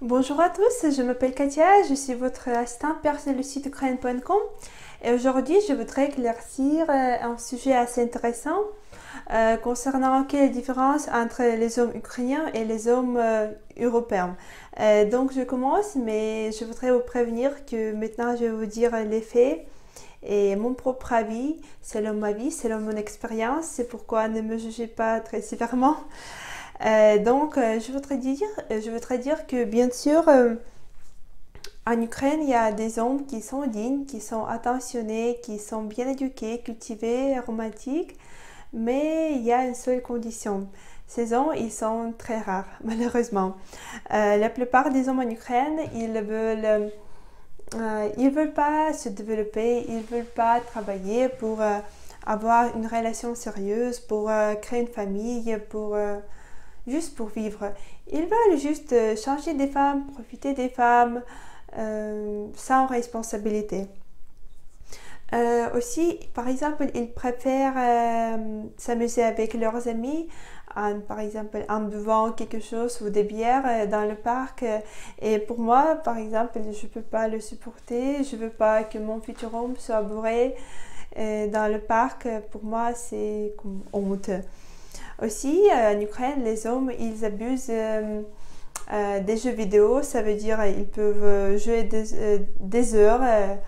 Bonjour à tous, je m'appelle Katia, je suis votre assistante personnelle du site ukraine.com et aujourd'hui je voudrais éclaircir un sujet assez intéressant concernant quelle est la différence entre les hommes ukrainiens et les hommes européens. Donc je commence, mais je voudrais vous prévenir que maintenant je vais vous dire les faits et mon propre avis, selon ma vie, selon mon expérience, c'est pourquoi ne me jugez pas très sévèrement. Je voudrais dire que bien sûr, en Ukraine, il y a des hommes qui sont dignes, qui sont attentionnés, qui sont bien éduqués, cultivés, romantiques, mais il y a une seule condition. Ces hommes, ils sont très rares, malheureusement. La plupart des hommes en Ukraine, ils veulent pas se développer, ils veulent pas travailler pour avoir une relation sérieuse, pour créer une famille, juste pour vivre. Ils veulent juste changer des femmes, profiter des femmes, sans responsabilité. Aussi, par exemple, ils préfèrent s'amuser avec leurs amis, par exemple en buvant quelque chose ou des bières dans le parc. Et pour moi, par exemple, je ne peux pas le supporter. Je ne veux pas que mon futur homme soit bourré dans le parc. Pour moi, c'est comme honte. Aussi, en Ukraine, les hommes, ils abusent des jeux vidéo. Ça veut dire ils peuvent jouer des heures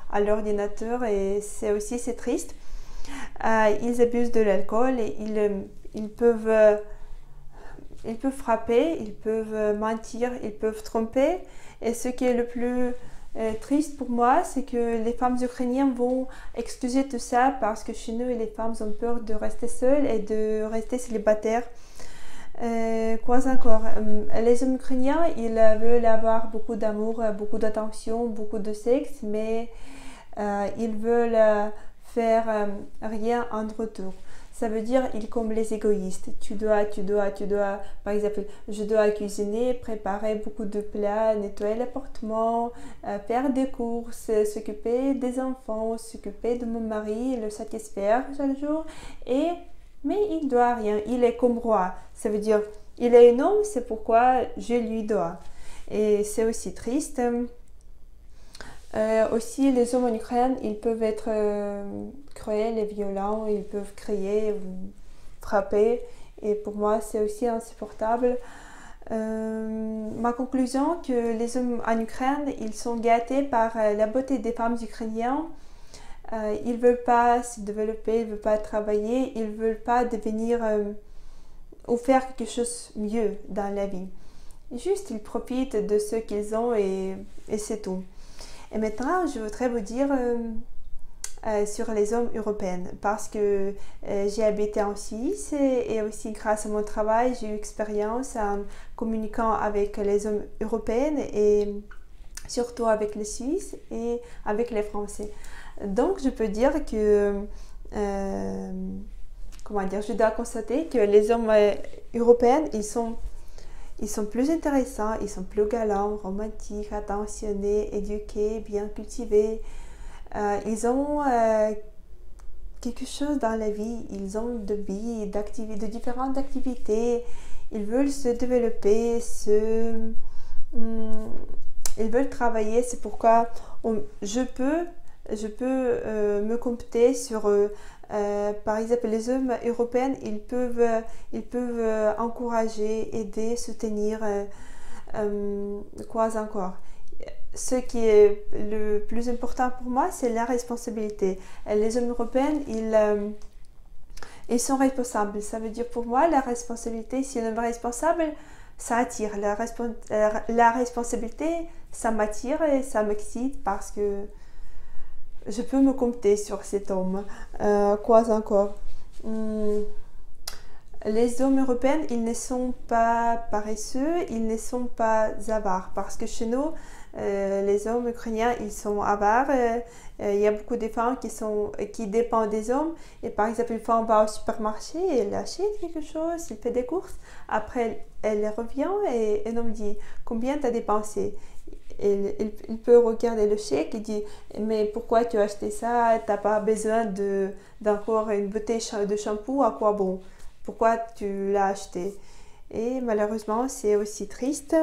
à l'ordinateur et c'est triste. Ils abusent de l'alcool et ils peuvent frapper, ils peuvent mentir, ils peuvent tromper. Et ce qui est le plus triste pour moi, c'est que les femmes ukrainiennes vont excuser tout ça parce que chez nous, les femmes ont peur de rester seules et de rester célibataires. Quoi encore? Les hommes ukrainiens, ils veulent avoir beaucoup d'amour, beaucoup d'attention, beaucoup de sexe, mais ils veulent faire rien en retour. Ça veut dire ils comme les égoïstes. Tu dois. Par exemple, je dois cuisiner, préparer beaucoup de plats, nettoyer l'appartement, faire des courses, s'occuper des enfants, s'occuper de mon mari, le satisfaire chaque jour. Mais il doit rien. Il est comme roi. Ça veut dire il est un homme, c'est pourquoi je lui dois. Et c'est aussi triste. Aussi, les hommes en Ukraine, ils peuvent être cruels et violents, ils peuvent crier ou frapper. Et pour moi, c'est aussi insupportable. Ma conclusion, que les hommes en Ukraine, ils sont gâtés par la beauté des femmes ukrainiennes. Ils ne veulent pas se développer, ils ne veulent pas travailler, ils ne veulent pas devenir ou faire quelque chose de mieux dans la vie. Juste, ils profitent de ce qu'ils ont et c'est tout. Et maintenant, je voudrais vous dire sur les hommes européens parce que j'ai habité en Suisse et aussi grâce à mon travail, j'ai eu expérience en communiquant avec les hommes européens et surtout avec les Suisses et avec les Français. Donc, je peux dire que, je dois constater que les hommes européens, ils sont plus intéressants, ils sont plus galants, romantiques, attentionnés, éduqués, bien cultivés. Ils ont quelque chose dans la vie, ils ont de vie, de différentes activités. Ils veulent se développer, ils veulent travailler. C'est pourquoi je peux me compter sur eux. Par exemple, les hommes européens, ils peuvent encourager, aider, soutenir. Quoi encore? Ce qui est le plus important pour moi, c'est la responsabilité. Les hommes européens, ils sont responsables. Ça veut dire pour moi, la responsabilité, si un homme est responsable, ça attire. La responsabilité, ça m'attire et ça m'excite parce que je peux me compter sur cet homme. Quoi encore? Les hommes européens, ils ne sont pas paresseux, ils ne sont pas avares. Parce que chez nous, les hommes ukrainiens, ils sont avares. Il y a beaucoup de femmes qui dépendent des hommes. Et par exemple, une femme va au supermarché, elle achète quelque chose, elle fait des courses. Après, elle revient et un homme dit combien tu as dépensé. Il peut regarder le chèque et dire mais pourquoi tu as acheté ça, tu n'as pas besoin d'encore une bouteille de shampoing, à quoi bon, pourquoi tu l'as acheté. Et malheureusement c'est aussi triste.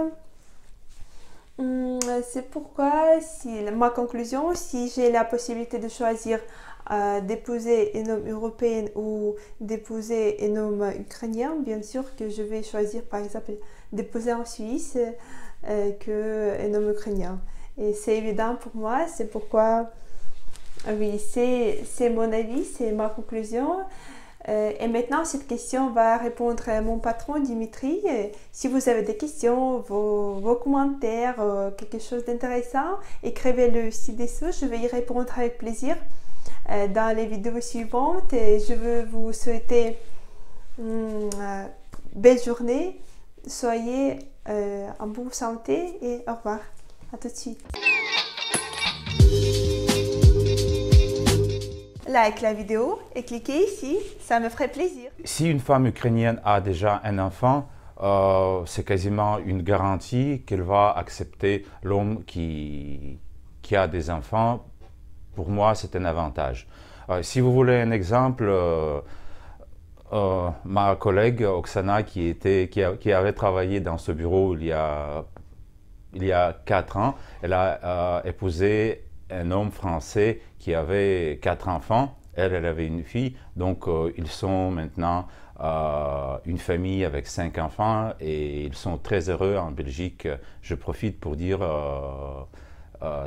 C'est pourquoi, ma conclusion, si j'ai la possibilité de choisir d'épouser un homme européen ou d'épouser un homme ukrainien, bien sûr que je vais choisir par exemple d'épouser en Suisse qu'un homme ukrainien. Et c'est évident pour moi, c'est pourquoi, oui, c'est mon avis, c'est ma conclusion. Et maintenant, cette question va répondre à mon patron Dimitri. Si vous avez des questions, vos commentaires, quelque chose d'intéressant, écrivez-le ci-dessous. Je vais y répondre avec plaisir dans les vidéos suivantes. Et je veux vous souhaiter une belle journée. Soyez en bonne santé et au revoir. À tout de suite. Like la vidéo et cliquez ici, ça me ferait plaisir. Si une femme ukrainienne a déjà un enfant, c'est quasiment une garantie qu'elle va accepter l'homme qui a des enfants. Pour moi, c'est un avantage. Si vous voulez un exemple, ma collègue Oksana qui avait travaillé dans ce bureau il y a 4 ans, elle a épousé un homme français qui avait 4 enfants. Elle avait une fille, donc ils sont maintenant une famille avec 5 enfants et ils sont très heureux en Belgique. Je profite pour dire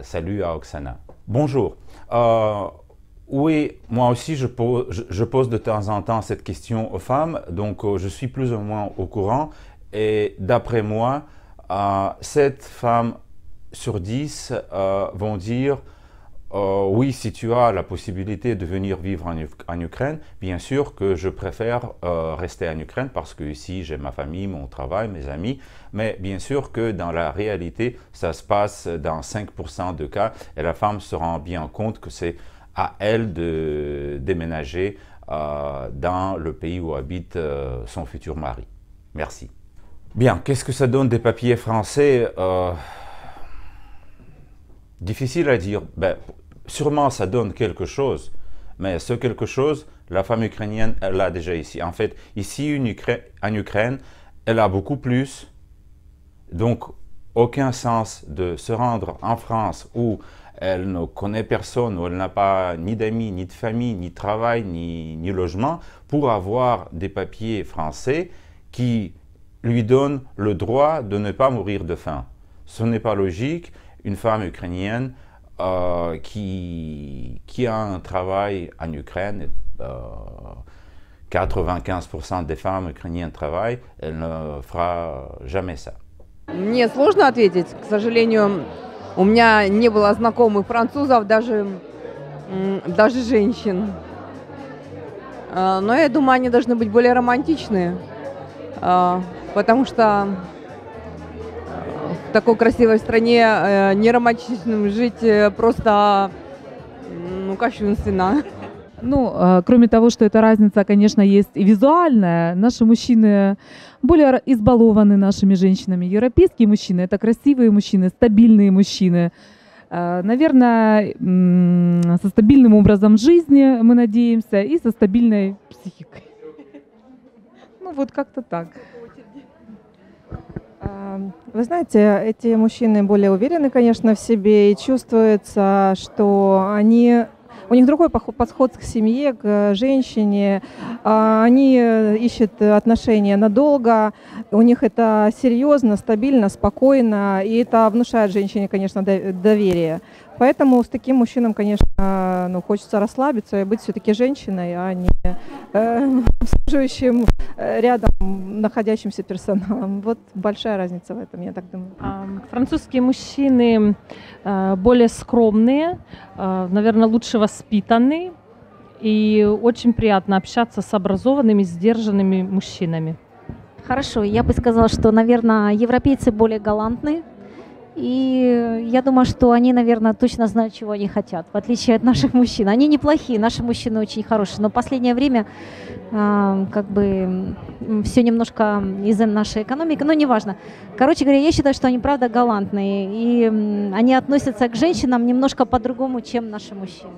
salut à Oksana. Bonjour. Oui, moi aussi je pose de temps en temps cette question aux femmes, donc je suis plus ou moins au courant. Et d'après moi, 7 femmes sur 10 vont dire oui, si tu as la possibilité de venir vivre en Ukraine, bien sûr que je préfère rester en Ukraine parce que ici j'ai ma famille, mon travail, mes amis, mais bien sûr que dans la réalité, ça se passe dans 5% de cas et la femme se rend bien compte que c'est à elle de déménager dans le pays où habite son futur mari. Merci. Bien, qu'est-ce que ça donne des papiers français? Difficile à dire. Ben, sûrement, ça donne quelque chose, mais ce quelque chose, la femme ukrainienne, elle l'a déjà ici. En fait, ici, en Ukraine, elle a beaucoup plus. Donc, aucun sens de se rendre en France où elle ne connaît personne, où elle n'a pas ni d'amis, ni de famille, ni de travail, ni logement, pour avoir des papiers français qui lui donnent le droit de ne pas mourir de faim. Ce n'est pas logique. Une femme ukrainienne qui a un travail en Ukraine, 95% des femmes ukrainiennes travaillent, elle ne fera jamais ça. Мне сложно ответить, к сожалению, у меня не было знакомых французов, даже женщин. Но я думаю, они должны быть более романтичные, потому что в такой красивой стране неромантичным жить просто, ну, кощунственно. Ну, кроме того, что эта разница, конечно, есть и визуальная. Наши мужчины более избалованы нашими женщинами. Европейские мужчины – это красивые мужчины, стабильные мужчины. Наверное, со стабильным образом жизни, мы надеемся, и со стабильной психикой. Ну, вот как-то так. Вы знаете, эти мужчины более уверены, конечно, в себе, и чувствуется, что у них другой подход к семье, к женщине. Они ищут отношения надолго, у них это серьезно, стабильно, спокойно, и это внушает женщине, конечно, доверие. Поэтому с таким мужчином, конечно, ну, хочется расслабиться и быть все-таки женщиной, а не обслуживающим рядом находящимся персоналом. Вот большая разница в этом, я так думаю. Французские мужчины более скромные, наверное, лучше воспитанные, и очень приятно общаться с образованными, сдержанными мужчинами. Хорошо, я бы сказала, что, наверное, европейцы более галантные. И я думаю, что они, наверное, точно знают, чего они хотят, в отличие от наших мужчин. Они неплохие, наши мужчины очень хорошие, но в последнее время как бы все немножко из-за нашей экономики, но неважно. Короче говоря, я считаю, что они правда галантные, и они относятся к женщинам немножко по-другому, чем наши мужчины.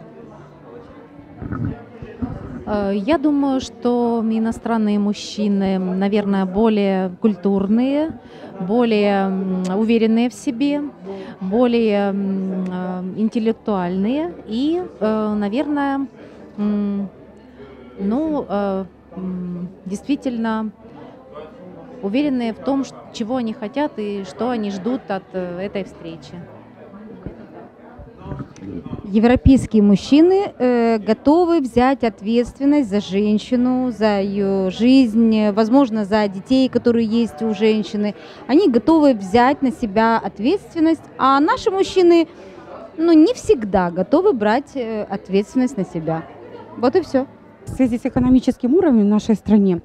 Я думаю, что иностранные мужчины, наверное, более культурные, более уверенные в себе, более интеллектуальные и, наверное, действительно уверенные в том, чего они хотят и что они ждут от этой встречи. Европейские мужчины готовы взять ответственность за женщину, за ее жизнь, возможно, за детей, которые есть у женщины. Они готовы взять на себя ответственность, а наши мужчины, не всегда готовы брать ответственность на себя. Вот и все. В связи с экономическим уровнем в нашей стране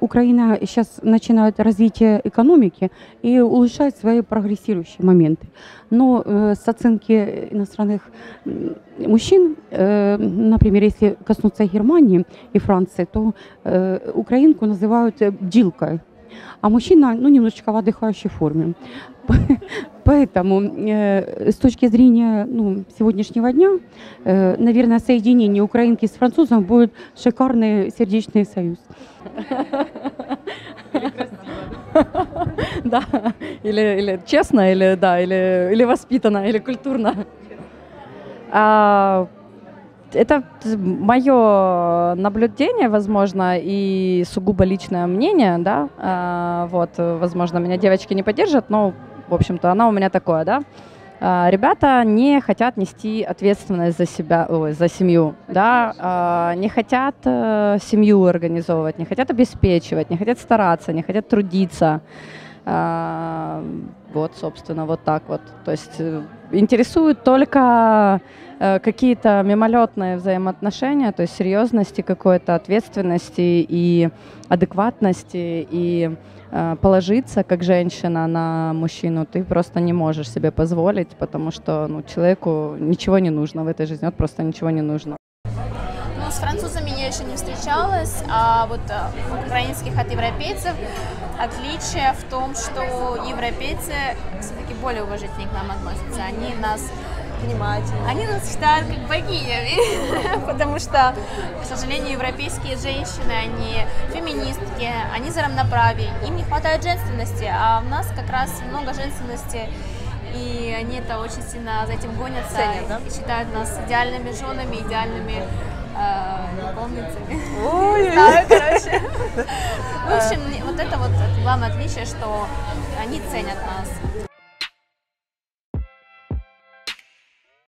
Украина сейчас начинает развитие экономики и улучшает свои прогрессирующие моменты. Но с оценки иностранных мужчин, например, если коснуться Германии и Франции, то украинку называют бдилкой, а мужчина немножечко в отдыхающей форме. Поэтому с точки зрения сегодняшнего дня, наверное, соединение украинки с французом будет шикарный сердечный союз. Да, или честно, или воспитанно, или культурно. Это мое наблюдение, возможно, и сугубо личное мнение, да. Возможно, меня девочки не поддержат, но, в общем-то, оно у меня такое, да. Ребята не хотят нести ответственность за себя, за семью, да, не хотят семью организовывать, не хотят обеспечивать, не хотят стараться, не хотят трудиться. Собственно, вот так вот. То есть интересуют только какие-то мимолетные взаимоотношения, то есть серьезности какой-то, ответственности и адекватности, и положиться как женщина на мужчину ты просто не можешь себе позволить, потому что человеку ничего не нужно в этой жизни, вот просто ничего не нужно. С французами я еще не встречалась, а вот украинских от европейцев отличие в том, что европейцы все-таки более уважительно к нам относятся, они нас Внимательно. Они нас считают как богинями, потому что, к сожалению, европейские женщины, они феминистки, они за равноправие, им не хватает женственности, а у нас как раз много женственности, и они это очень сильно за этим гонятся. Ценят, да? И считают нас идеальными женами, идеальными любовницами. Ой, не знаю, короче. В общем, вот это вот главное отличие, что они ценят нас.